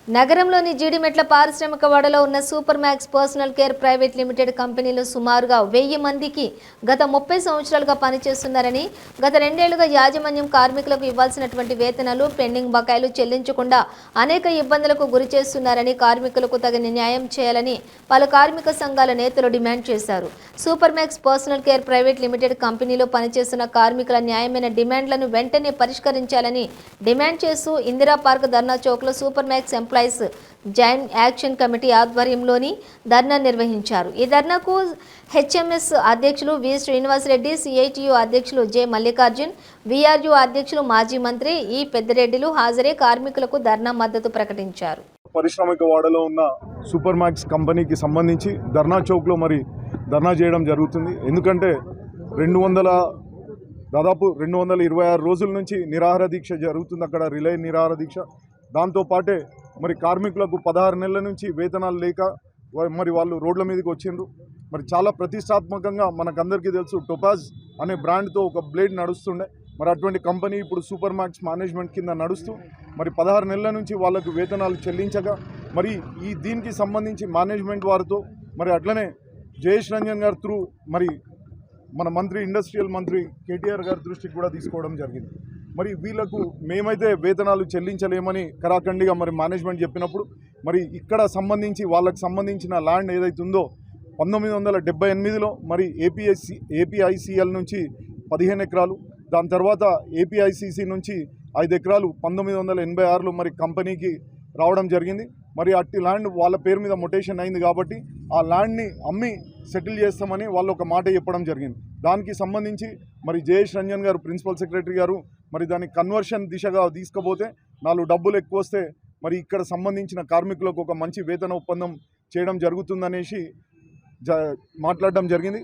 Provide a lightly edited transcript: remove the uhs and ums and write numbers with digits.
నగరంలోని జీడిమెట్ల పారిశ్రామిక వాడలో ఉన్న super Max personal care private limited కంపెనీలో సుమారుగా 1000 మందికి గత 30 సంవత్సరాలుగా పనిచేస్తున్నారని, గత 2 ఏళ్లుగా యాజమాన్యం కార్మికులకు ఇవ్వాల్సినటువంటి వేతనాలు పెండింగ్ బకాయిలు చెల్లించకుండా అనేక ఇబ్బందులకు గురి చేస్తున్నారని, కార్మికులకు తగిన న్యాయం చేయాలని పలు కార్మిక సంఘాల నేతలు డిమాండ్ చేశారు. Super Max personal care private limited కంపెనీలో పనిచేస్తున్న కార్మికుల న్యాయమైన డిమాండ్లను వెంటనే పరిష్కరించాలని డిమాండ్ చేస్తూ ఇందిరా పార్క్ ధర్నా చౌక్లో Super Max employees joint action committee ఆధ్వర్యంలోని ధర్నా నిర్వహించారు. ఈ ధర్నాకు హెచ్ఎంఎస్ అధ్యక్షులు వి శ్రీనివాసరెడ్డి, సిఐటియు అధ్యక్షులు జె మల్లికార్జున్, విఆర్యు అధ్యక్షులు మాజీ మంత్రి ఈ పెద్దిరెడ్డిలు హాజరై కార్మికులకు ధర్నా మద్దతు ప్రకటించారు. పారిశ్రామిక వాడలో ఉన్న సూపర్ మ్యాక్స్ కంపెనీకి సంబంధించి ధర్నా చౌక్లో ధర్నా చేయడం జరుగుతుంది. ఎందుకంటే దాదాపు 226 రోజుల నుంచి నిరాహార దీక్ష జరుగుతుంది అక్కడ, రిలే నిరాహార దీక్ష. దాంతోపాటే కార్మికులకు 16 నెలల నుంచి వేతనాలు లేక వాళ్ళు రోడ్ల మీదకి వచ్చిండ్రు. చాలా ప్రతిష్టాత్మకంగా మనకందరికీ తెలుసు, టొపాజ్ అనే బ్రాండ్తో ఒక బ్లేడ్ నడుస్తుండే. అటువంటి కంపెనీ ఇప్పుడు సూపర్ మ్యాక్స్ మేనేజ్మెంట్ కింద నడుస్తూ 16 నెలల నుంచి వాళ్ళకు వేతనాలు చెల్లించగా దీనికి సంబంధించి మేనేజ్మెంట్ వారితో అట్లనే జయేష్ రంజన్ గారు త్రూ మన మంత్రి, ఇండస్ట్రియల్ మంత్రి కేటీఆర్ గారి దృష్టికి కూడా తీసుకోవడం జరిగింది. వీళ్ళకు మేమైతే వేతనాలు చెల్లించలేమని కరాఖండిగా మేనేజ్మెంట్ చెప్పినప్పుడు ఇక్కడ సంబంధించి వాళ్ళకి సంబంధించిన ల్యాండ్ ఏదైతే ఉందో 1978లో ఏపీఐసిఎల్ నుంచి 15 ఎకరాలు, దాని తర్వాత ఏపీఐసిసి నుంచి 5 ఎకరాలు 1986లో కంపెనీకి రావడం జరిగింది. అట్టి ల్యాండ్ వాళ్ళ పేరు మీద మొటేషన్ అయింది కాబట్టి ఆ ల్యాండ్ని అమ్మి సెటిల్ చేస్తామని వాళ్ళు ఒక మాట చెప్పడం జరిగింది. దానికి సంబంధించి జయేష్ రంజన్ గారు, ప్రిన్సిపల్ సెక్రటరీ గారు దాన్ని కన్వర్షన్ దిశగా తీసుకుపోతే 4 డబ్బులు ఎక్కువ వస్తే ఇక్కడ సంబంధించిన కార్మికులకు ఒక మంచి వేతన ఒప్పందం చేయడం జరుగుతుందనేసి మాట్లాడడం జరిగింది.